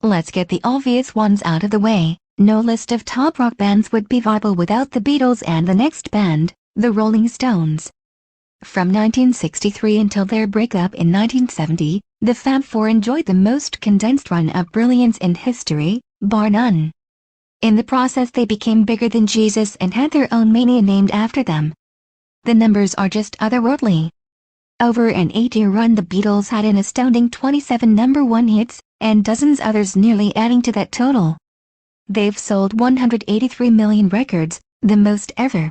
let's get the obvious ones out of the way. No list of top rock bands would be viable without the Beatles and the next band, the Rolling Stones. From 1963 until their breakup in 1970, the Fab Four enjoyed the most condensed run of brilliance in history, bar none. In the process they became bigger than Jesus and had their own mania named after them. The numbers are just otherworldly. Over an 8-year run the Beatles had an astounding 27 number one hits, and dozens others nearly adding to that total. They've sold 183 million records, the most ever.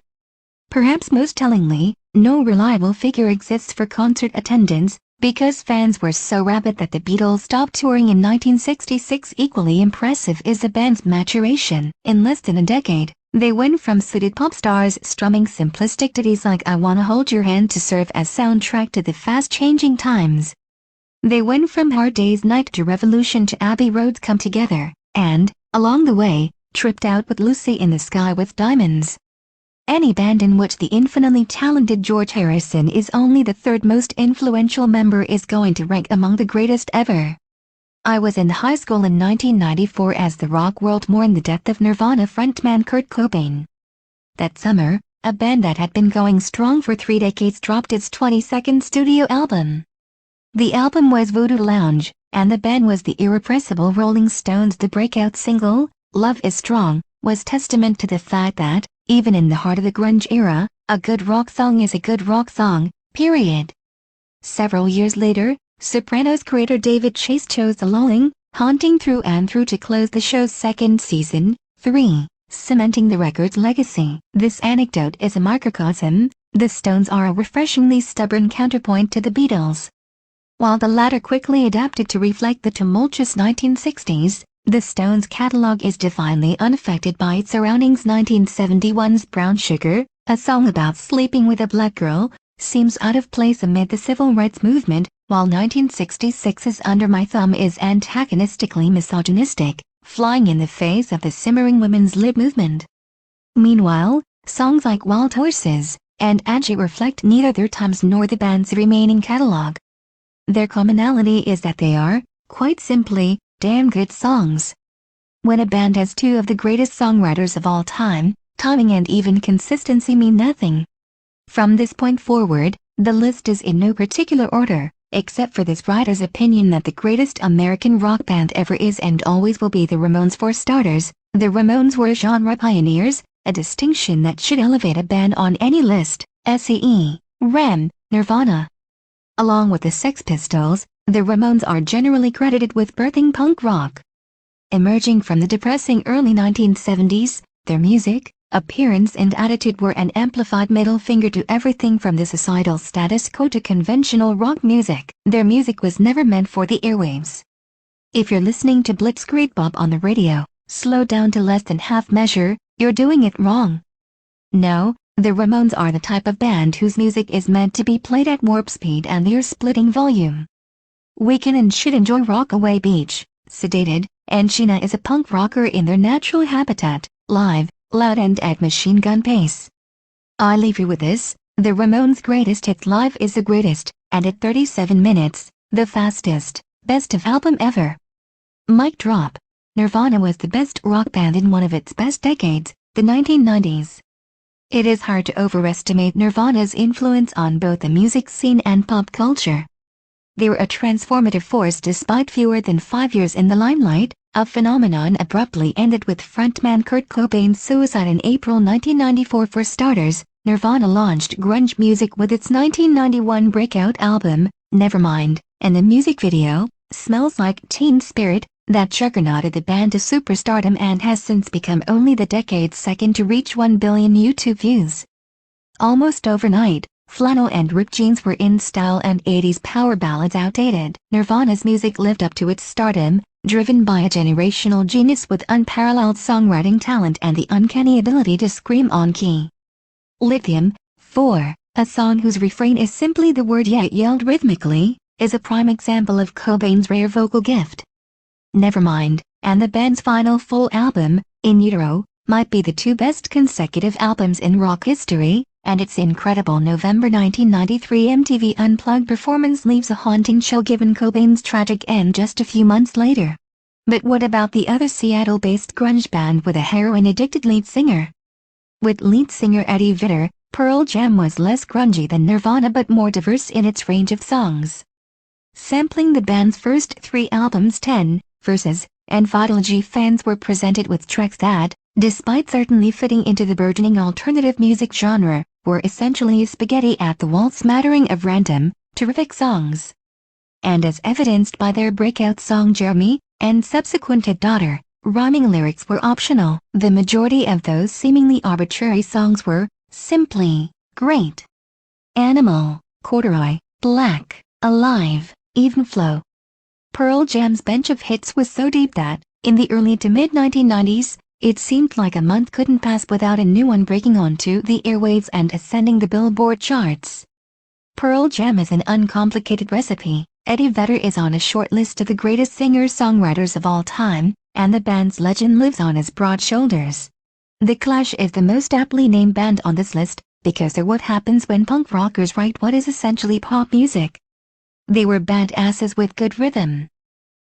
Perhaps most tellingly, no reliable figure exists for concert attendance, because fans were so rabid that the Beatles stopped touring in 1966. Equally impressive is the band's maturation. In less than a decade, they went from suited pop stars strumming simplistic ditties like I Wanna Hold Your Hand to serve as soundtrack to the fast-changing times. They went from Hard Day's Night to Revolution to Abbey Road's Come Together, and, along the way, tripped out with Lucy in the Sky with Diamonds. Any band in which the infinitely talented George Harrison is only the third most influential member is going to rank among the greatest ever. I was in high school in 1994 as the rock world mourned the death of Nirvana frontman Kurt Cobain. That summer, a band that had been going strong for 3 decades dropped its 22nd studio album. The album was Voodoo Lounge, and the band was the irrepressible Rolling Stones. The breakout single, Love Is Strong, was testament to the fact that, even in the heart of the grunge era, a good rock song is a good rock song, period. Several years later, Sopranos creator David Chase chose the lulling, haunting through and through to close the show's second season, 3, cementing the record's legacy. This anecdote is a microcosm. The Stones are a refreshingly stubborn counterpoint to the Beatles. While the latter quickly adapted to reflect the tumultuous 1960s, the Stones' catalog is divinely unaffected by its surroundings. 1971's Brown Sugar, a song about sleeping with a black girl, seems out of place amid the civil rights movement, while 1966's Under My Thumb is antagonistically misogynistic, flying in the face of the simmering women's lib movement. Meanwhile, songs like Wild Horses and Angie reflect neither their times nor the band's remaining catalog. Their commonality is that they are, quite simply, damn good songs. When a band has two of the greatest songwriters of all time, timing and even consistency mean nothing. From this point forward, the list is in no particular order, except for this writer's opinion that the greatest American rock band ever is and always will be the Ramones. For starters, the Ramones were genre pioneers, a distinction that should elevate a band on any list. SCE, R.E.M, Nirvana. Along with the Sex Pistols, the Ramones are generally credited with birthing punk rock. Emerging from the depressing early 1970s, their music, appearance and attitude were an amplified middle finger to everything from the societal status quo to conventional rock music. Their music was never meant for the airwaves. If you're listening to Blitzkrieg Bop on the radio, slow down to less than half measure, you're doing it wrong. No, the Ramones are the type of band whose music is meant to be played at warp speed and ear-splitting volume. We can and should enjoy Rockaway Beach, Sedated, and Sheena is a punk rocker in their natural habitat, live, loud and at machine gun pace. I leave you with this: the Ramones' greatest hits live is the greatest, and at 37 minutes, the fastest, best of album ever. Mic drop. Nirvana was the best rock band in one of its best decades, the 1990s. It is hard to overestimate Nirvana's influence on both the music scene and pop culture. They were a transformative force despite fewer than 5 years in the limelight. A phenomenon abruptly ended with frontman Kurt Cobain's suicide in April 1994. For starters, Nirvana launched grunge music with its 1991 breakout album, Nevermind, and the music video, Smells Like Teen Spirit, that juggernauted the band to superstardom and has since become only the decade's second to reach 1 billion YouTube views. Almost overnight, flannel and ripped jeans were in style and 80s power ballads outdated. Nirvana's music lived up to its stardom, driven by a generational genius with unparalleled songwriting talent and the uncanny ability to scream on key. Lithium, 4, a song whose refrain is simply the word "yeah" yelled rhythmically, is a prime example of Cobain's rare vocal gift. Nevermind, and the band's final full album, In Utero, might be the two best consecutive albums in rock history, and its incredible November 1993 MTV Unplugged performance leaves a haunting chill given Cobain's tragic end just a few months later. But what about the other Seattle-based grunge band with a heroin-addicted lead singer? With lead singer Eddie Vedder, Pearl Jam was less grungy than Nirvana but more diverse in its range of songs. Sampling the band's first 3 albums, 10, Versus, and Vitalogy, fans were presented with tracks that, despite certainly fitting into the burgeoning alternative music genre, were essentially a spaghetti at the wall smattering of random, terrific songs. And as evidenced by their breakout song Jeremy, and subsequent hit Daughter, rhyming lyrics were optional. The majority of those seemingly arbitrary songs were simply great. Animal, Corduroy, Black, Alive, Even Flow. Pearl Jam's bench of hits was so deep that, in the early to mid-1990s, it seemed like a month couldn't pass without a new one breaking onto the airwaves and ascending the Billboard charts. Pearl Jam is an uncomplicated recipe. Eddie Vedder is on a short list of the greatest singer-songwriters of all time, and the band's legend lives on his broad shoulders. The Clash is the most aptly named band on this list, because they're what happens when punk rockers write what is essentially pop music. They were badasses with good rhythm.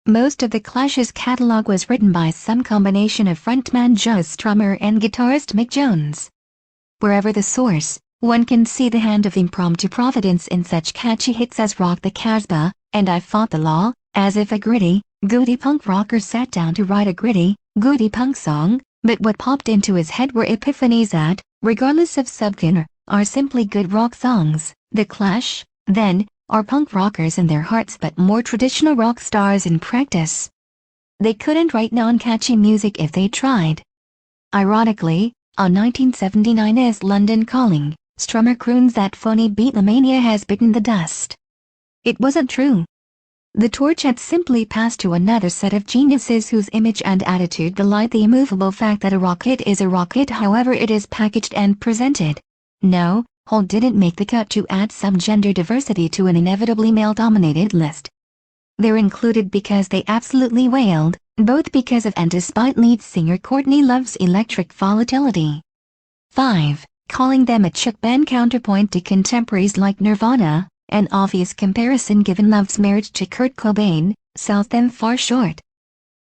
Most of the Clash's catalog was written by some combination of frontman Joe Strummer and guitarist Mick Jones. Wherever the source, one can see the hand of impromptu providence in such catchy hits as Rock the Casbah and I Fought the Law, as if a gritty, goody punk rocker sat down to write a gritty, goody punk song, but what popped into his head were epiphanies that, regardless of subgenre, are simply good rock songs. The Clash, then, are punk rockers in their hearts but more traditional rock stars in practice. They couldn't write non-catchy music if they tried. Ironically, on 1979's London Calling, Strummer croons that phony Beatlemania has bitten the dust. It wasn't true. The torch had simply passed to another set of geniuses whose image and attitude belied the immovable fact that a rock hit is a rock hit however it is packaged and presented. No, Hole didn't make the cut to add some gender diversity to an inevitably male-dominated list. They're included because they absolutely wailed, both because of and despite lead singer Courtney Love's electric volatility. 5. Calling them a chick band counterpoint to contemporaries like Nirvana, an obvious comparison given Love's marriage to Kurt Cobain, sells them far short.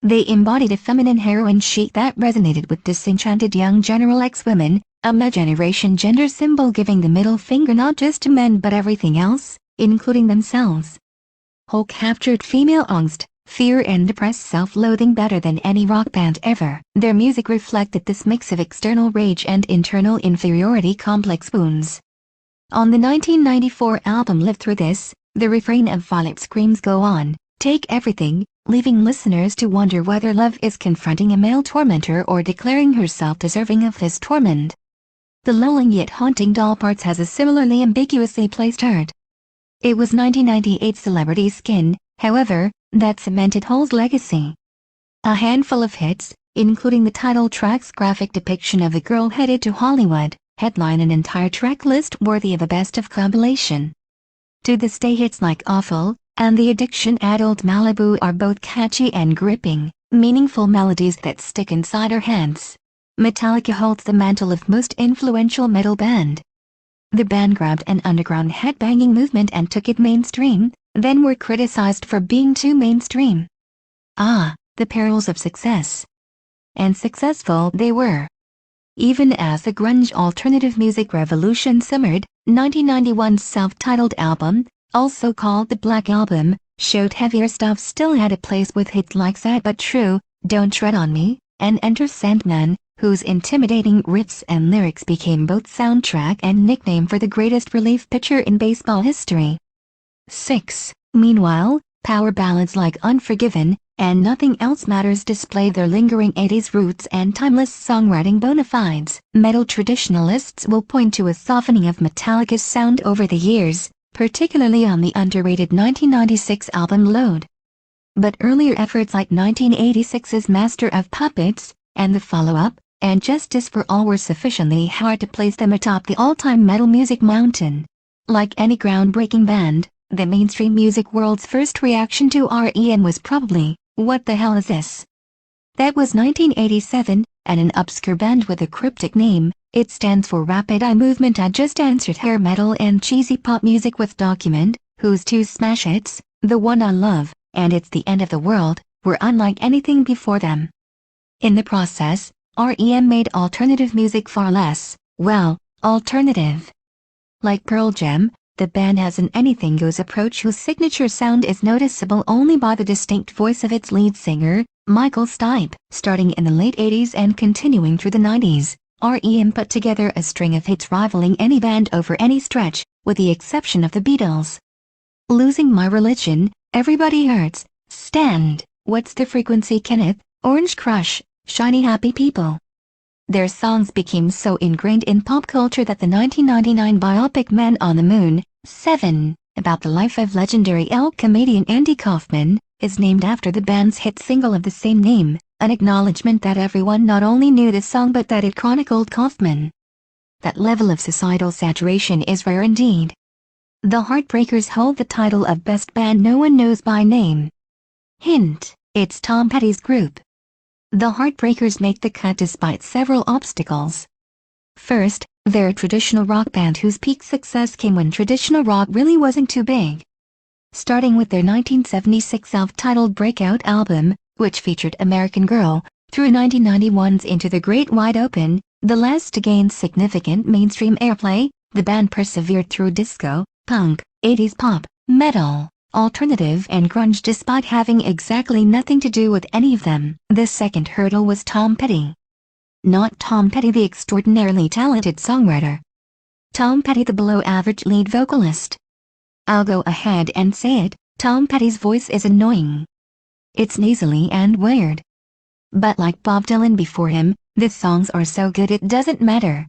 They embodied a feminine heroine chic that resonated with disenchanted young General X women, a mid-generation gender symbol giving the middle finger not just to men but everything else, including themselves. Hole captured female angst, fear and depressed self-loathing better than any rock band ever. Their music reflected this mix of external rage and internal inferiority complex wounds. On the 1994 album Live Through This, the refrain of Violet screams "Go on, take everything," leaving listeners to wonder whether Love is confronting a male tormentor or declaring herself deserving of his torment. The lulling yet haunting doll parts has a similarly ambiguously placed hurt. It was 1998's Celebrity Skin, however, that cemented Hole's legacy. A handful of hits, including the title track's graphic depiction of a girl headed to Hollywood, headline an entire track list worthy of a best-of compilation. To this day hits like Awful and The Addiction-Addled Malibu are both catchy and gripping, meaningful melodies that stick inside our heads. Metallica holds the mantle of most influential metal band. The band grabbed an underground headbanging movement and took it mainstream, then were criticized for being too mainstream. Ah, the perils of success. And successful they were. Even as the grunge alternative music revolution simmered, 1991's self-titled album, also called the Black Album, showed heavier stuff still had a place with hits like Sad But True, Don't Tread on Me, and Enter Sandman, whose intimidating riffs and lyrics became both soundtrack and nickname for the greatest relief pitcher in baseball history. 6. Meanwhile, power ballads like Unforgiven and Nothing Else Matters display their lingering 80s roots and timeless songwriting bona fides. Metal traditionalists will point to a softening of Metallica's sound over the years, particularly on the underrated 1996 album Load. But earlier efforts like 1986's Master of Puppets, and the follow-up, and Justice for All were sufficiently hard to place them atop the all-time metal music mountain. Like any groundbreaking band, the mainstream music world's first reaction to R.E.M was probably, "What the hell is this?" That was 1987, and an obscure band with a cryptic name, it stands for Rapid Eye Movement, had just answered hair metal and cheesy pop music with Document, whose two smash hits, The One I Love, and It's the End of the World, were unlike anything before them. In the process, R.E.M made alternative music far less, well, alternative. Like Pearl Jam, the band has an anything-goes approach whose signature sound is noticeable only by the distinct voice of its lead singer, Michael Stipe. Starting in the late 80s and continuing through the 90s, R.E.M put together a string of hits rivaling any band over any stretch, with the exception of the Beatles. Losing My Religion, Everybody Hurts, Stand, What's the Frequency Kenneth, Orange Crush, Shiny Happy People. Their songs became so ingrained in pop culture that the 1999 biopic Man on the Moon, 7, about the life of legendary elk comedian Andy Kaufman, is named after the band's hit single of the same name, an acknowledgement that everyone not only knew the song but that it chronicled Kaufman. That level of societal saturation is rare indeed. The Heartbreakers hold the title of Best Band No One Knows by Name. Hint, it's Tom Petty's group. The Heartbreakers make the cut despite several obstacles. First, they're a traditional rock band whose peak success came when traditional rock really wasn't too big. Starting with their 1976 self-titled breakout album, which featured American Girl, through 1991's Into the Great Wide Open, the last to gain significant mainstream airplay, the band persevered through disco, punk, 80s pop, metal, alternative and grunge despite having exactly nothing to do with any of them. The second hurdle was Tom Petty. Not Tom Petty the extraordinarily talented songwriter. Tom Petty the below-average lead vocalist. I'll go ahead and say it, Tom Petty's voice is annoying. It's nasally and weird. But like Bob Dylan before him, the songs are so good it doesn't matter.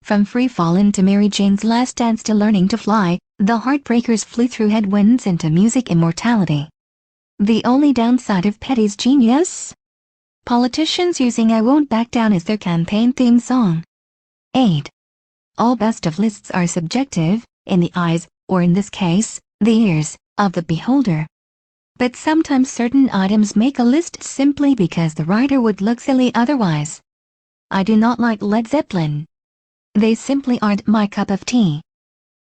From Free Fallin' to Mary Jane's Last Dance to Learning to Fly, the Heartbreakers flew through headwinds into music immortality. The only downside of Petty's genius? Politicians using I Won't Back Down as their campaign theme song. 8. All best of lists are subjective, in the eyes, or in this case, the ears, of the beholder. But sometimes certain items make a list simply because the writer would look silly otherwise. I do not like Led Zeppelin. They simply aren't my cup of tea.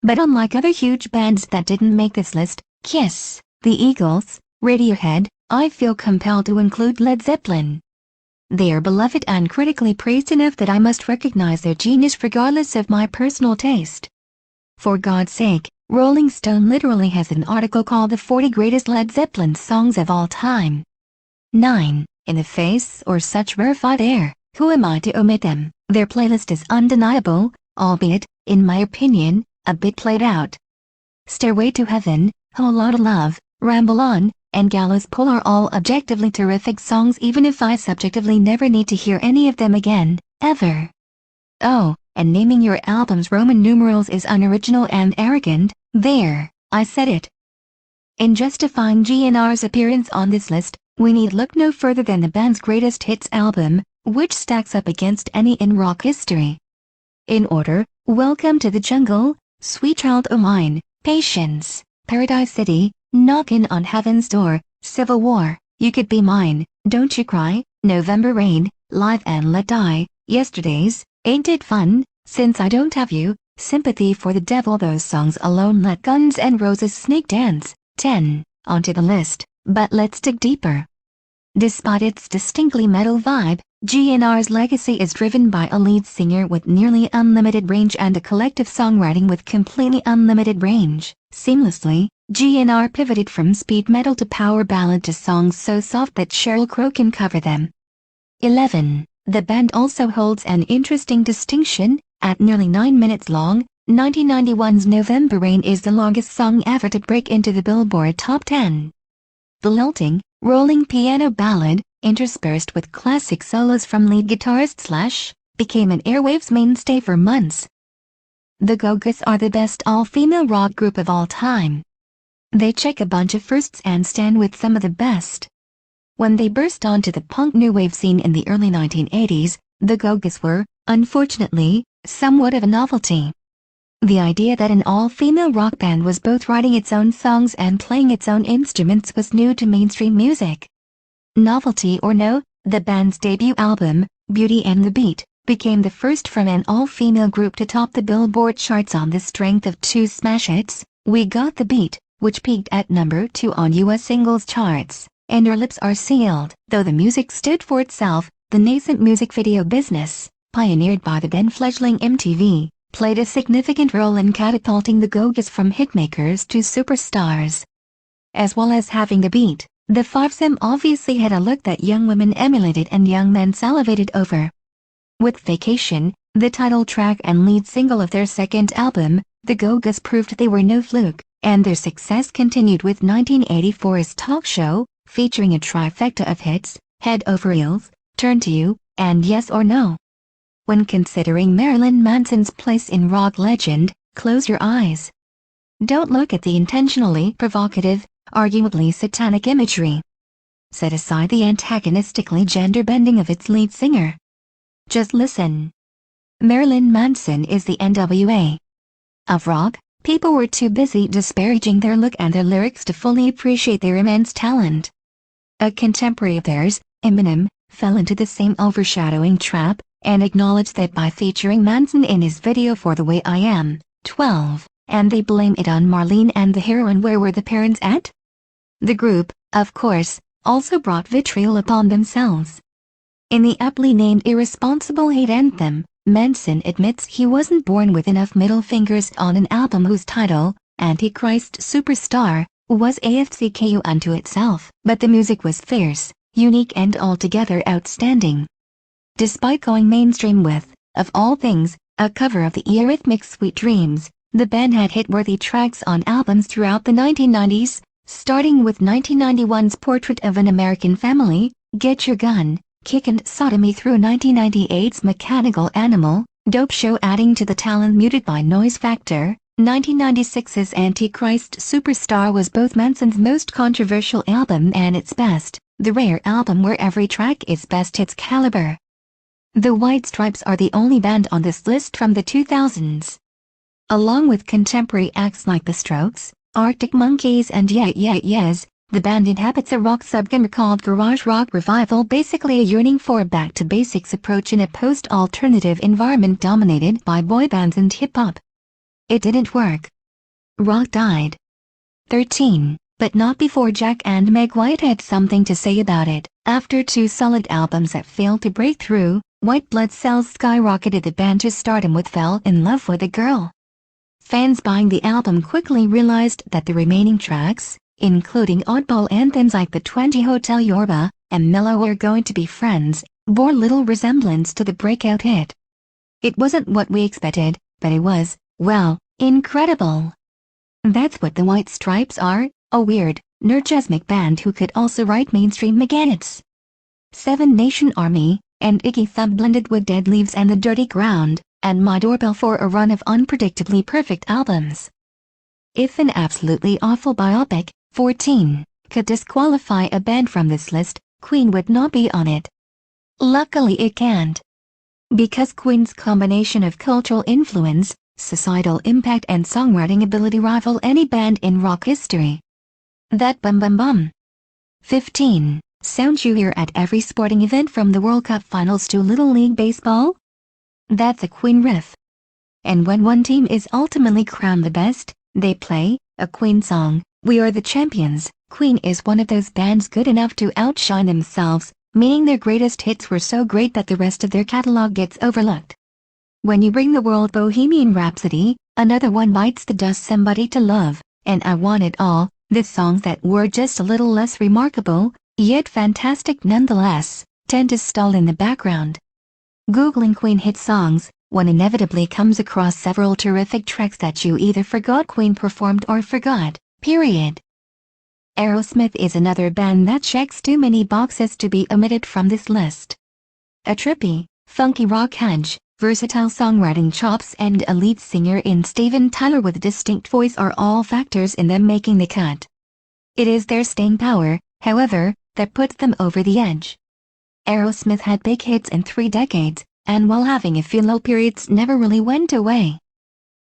But unlike other huge bands that didn't make this list, Kiss, the Eagles, Radiohead, I feel compelled to include Led Zeppelin. They are beloved and critically praised enough that I must recognize their genius regardless of my personal taste. For God's sake, Rolling Stone literally has an article called The 40 Greatest Led Zeppelin Songs of All Time. 9. In the face or such rarefied air, who am I to omit them? Their playlist is undeniable, albeit, in my opinion, a bit played out. Stairway to Heaven, Whole Lotta Love, Ramble On, and Gallows Pole are all objectively terrific songs even if I subjectively never need to hear any of them again, ever. Oh, and naming your album's Roman numerals is unoriginal and arrogant. There, I said it. In justifying GNR's appearance on this list, we need look no further than the band's greatest hits album, which stacks up against any in rock history. In order, Welcome to the Jungle, Sweet Child O' Mine, Patience, Paradise City, Knockin' on Heaven's Door, Civil War, You Could Be Mine, Don't You Cry, November Rain, Live and Let Die, Yesterdays, Ain't It Fun, Since I Don't Have You, Sympathy for the Devil. Those songs alone let Guns N' Roses Snake Dance, 10, onto the list, but let's dig deeper. Despite its distinctly metal vibe, GNR's legacy is driven by a lead singer with nearly unlimited range and a collective songwriting with completely unlimited range. Seamlessly, GNR pivoted from speed metal to power ballad to songs so soft that Sheryl Crow can cover them. 11. The band also holds an interesting distinction. At nearly 9 minutes long, 1991's November Rain is the longest song ever to break into the Billboard Top 10. The lilting, rolling piano ballad, interspersed with classic solos from lead guitarist Slash, became an airwaves mainstay for months. The Go-Gos are the best all-female rock group of all time. They check a bunch of firsts and stand with some of the best. When they burst onto the punk new wave scene in the early 1980s, the Go-Gos were, unfortunately, somewhat of a novelty. The idea that an all-female rock band was both writing its own songs and playing its own instruments was new to mainstream music. Novelty or no, the band's debut album, Beauty and the Beat, became the first from an all-female group to top the Billboard charts on the strength of two smash hits, We Got the Beat, which peaked at number 2 on US singles charts, and our lips are sealed. Though the music stood for itself, the nascent music video business, pioneered by the then fledgling MTV, played a significant role in catapulting the Go-Gos from hitmakers to superstars. As well as having the beat, the flawed.Some obviously had a look that young women emulated and young men salivated over. With Vacation, the title track and lead single of their second album, the Go-Gos proved they were no fluke, and their success continued with 1984's Talk Show, featuring a trifecta of hits, Head Over Heels, Turn to You, and Yes or No. When considering Marilyn Manson's place in rock legend, close your eyes. Don't look at the intentionally provocative, arguably satanic imagery. Set aside the antagonistically gender-bending of its lead singer. Just listen. Marilyn Manson is the NWA of rock. People were too busy disparaging their look and their lyrics to fully appreciate their immense talent. A contemporary of theirs, Eminem, fell into the same overshadowing trap, and acknowledged that by featuring Manson in his video for The Way I Am, 12, and they blame it on Marlene and the heroin. Where were the parents at? The group, of course, also brought vitriol upon themselves. In the aptly named Irresponsible Hate Anthem, Manson admits he wasn't born with enough middle fingers on an album whose title, Antichrist Superstar, was AFCKU unto itself. But the music was fierce, unique and altogether outstanding. Despite going mainstream with, of all things, a cover of the Eurythmics' Sweet Dreams, the band had hit-worthy tracks on albums throughout the 1990s, starting with 1991's Portrait of an American Family, Get Your Gun, Kick and Sodomy through 1998's Mechanical Animal, Dope Show, adding to the talent muted by Noise Factor. 1996's Antichrist Superstar was both Manson's most controversial album and its best, the rare album where every track is best hits caliber. The White Stripes are the only band on this list from the 2000s. Along with contemporary acts like The Strokes, Arctic Monkeys and Yeah Yeah Yeahs, the band inhabits a rock subgenre called garage rock revival, basically a yearning for a back-to-basics approach in a post-alternative environment dominated by boy bands and hip-hop. It didn't work. Rock died. 13, but not before Jack and Meg White had something to say about it. After 2 solid albums that failed to break through, White Blood Cells skyrocketed the band to stardom with Fell in Love with a Girl. Fans buying the album quickly realized that the remaining tracks, including oddball anthems like the 20 Hotel Yorba and Mellow We're Going to Be Friends, bore little resemblance to the breakout hit. It wasn't what we expected, but it was, well, incredible. That's what the White Stripes are, a weird, nerdgasmic band who could also write mainstream meganuts. 7 Nation Army and Iggy Thumb blended with Dead Leaves and The Dirty Ground, and My Doorbell for a run of unpredictably perfect albums. If an absolutely awful biopic, 14, could disqualify a band from this list, Queen would not be on it. Luckily it can't. Because Queen's combination of cultural influence, societal impact and songwriting ability rival any band in rock history. That bum bum bum. 15. Sound you hear at every sporting event from the World Cup finals to Little League Baseball? That's a Queen riff. And when one team is ultimately crowned the best, they play a Queen song. We Are the Champions. Queen is one of those bands good enough to outshine themselves, meaning their greatest hits were so great that the rest of their catalog gets overlooked. When you bring the world Bohemian Rhapsody, Another One Bites the Dust, Somebody to Love, and I Want It All, the songs that were just a little less remarkable, yet fantastic nonetheless, tend to stall in the background. Googling Queen hit songs, one inevitably comes across several terrific tracks that you either forgot Queen performed or forgot, period. Aerosmith is another band that checks too many boxes to be omitted from this list. A trippy, funky rock hedge, versatile songwriting chops and a lead singer in Steven Tyler with a distinct voice are all factors in them making the cut. It is their staying power, however, that puts them over the edge. Aerosmith had big hits in 3 decades, and while having a few low periods never really went away.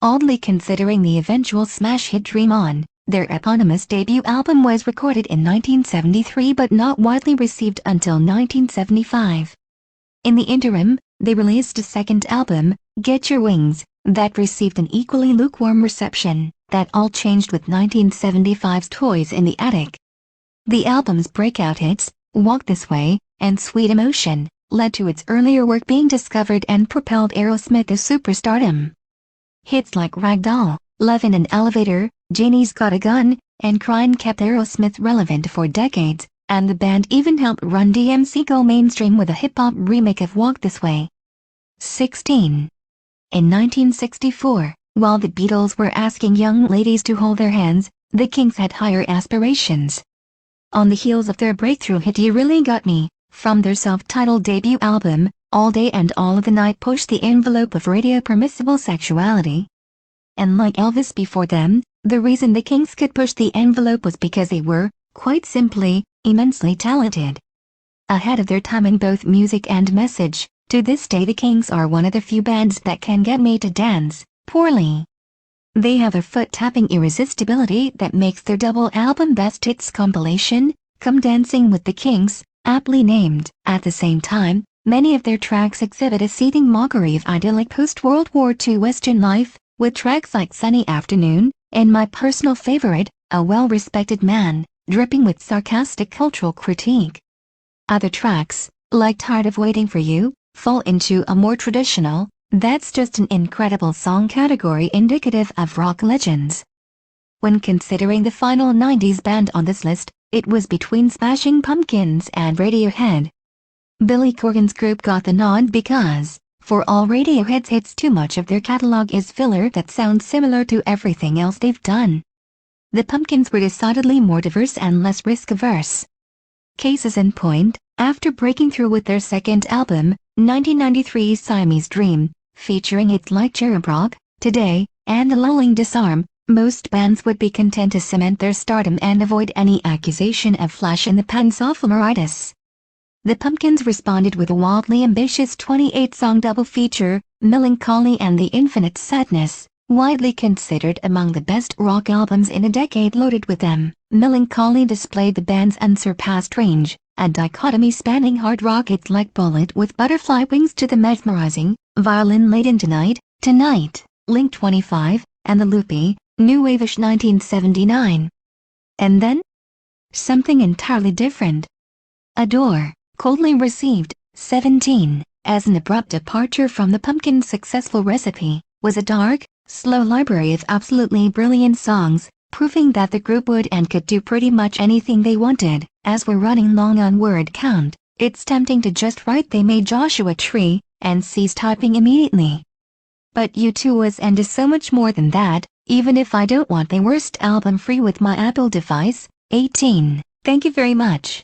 Oddly considering the eventual smash hit Dream On, their eponymous debut album was recorded in 1973 but not widely received until 1975. In the interim, they released a second album, Get Your Wings, that received an equally lukewarm reception. That all changed with 1975's Toys in the Attic. The album's breakout hits, Walk This Way and Sweet Emotion, led to its earlier work being discovered and propelled Aerosmith to superstardom. Hits like Ragdoll, Love in an Elevator, Janie's Got a Gun, and Crying kept Aerosmith relevant for decades, and the band even helped Run DMC go mainstream with a hip-hop remake of Walk This Way. 16. In 1964, while the Beatles were asking young ladies to hold their hands, the Kinks had higher aspirations. On the heels of their breakthrough hit You Really Got Me, from their self-titled debut album, All Day and All of the Night pushed the envelope of radio-permissible sexuality. And like Elvis before them, the reason the Kinks could push the envelope was because they were, quite simply, immensely talented. Ahead of their time in both music and message, to this day the Kinks are one of the few bands that can get me to dance, poorly. They have a foot-tapping irresistibility that makes their double album Best Hits compilation, Come Dancing with the Kinks, aptly named. At the same time, many of their tracks exhibit a seething mockery of idyllic post-World War II Western life, with tracks like Sunny Afternoon, and my personal favorite, A Well-Respected Man, dripping with sarcastic cultural critique. Other tracks, like Tired of Waiting for You, fall into a more traditional, that's just an incredible song category indicative of rock legends. When considering the final 90s band on this list, it was between Smashing Pumpkins and Radiohead. Billy Corgan's group got the nod because, for all Radiohead's hits, too much of their catalog is filler that sounds similar to everything else they've done. The Pumpkins were decidedly more diverse and less risk-averse. Cases in point, after breaking through with their second album, 1993's Siamese Dream, featuring hits like Cherub Rock, Today, and The Lulling Disarm, most bands would be content to cement their stardom and avoid any accusation of flash-in-the-pan sophomoritis. The Pumpkins responded with a wildly ambitious 28-song double feature, Melancholy and the Infinite Sadness, widely considered among the best rock albums in a decade loaded with them. Melancholy displayed the band's unsurpassed range, a dichotomy spanning hard rock hits like Bullet with Butterfly Wings to the mesmerizing, violin-laden Tonight, Link 25, and the loopy, new wave-ish 1979. And then? Something entirely different. Adore, coldly received, 17, as an abrupt departure from the Pumpkins' successful recipe, was a dark, slow library of absolutely brilliant songs, proving that the group would and could do pretty much anything they wanted. As we're running long on word count, it's tempting to just write They Made Joshua Tree, and cease typing immediately. But U2 was and is so much more than that, even if I don't want the worst album free with my Apple device. 18. Thank you very much.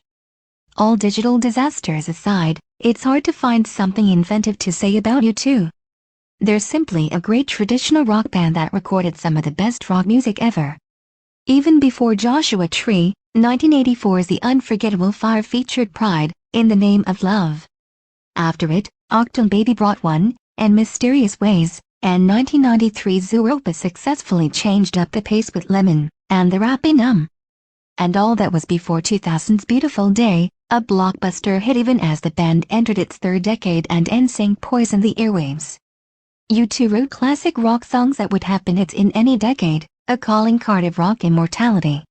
All digital disasters aside, it's hard to find something inventive to say about U2. They're simply a great traditional rock band that recorded some of the best rock music ever. Even before Joshua Tree, 1984's The Unforgettable Fire featured Pride, In the Name of Love. After it, Octon Baby brought One, and Mysterious Ways, and 1993's Zooropa successfully changed up the pace with Lemon, and the rapping And all that was before 2000's Beautiful Day, a blockbuster hit even as the band entered its third decade and NSYNC poisoned the airwaves. U2 wrote classic rock songs that would have been hits in any decade, a calling card of rock immortality.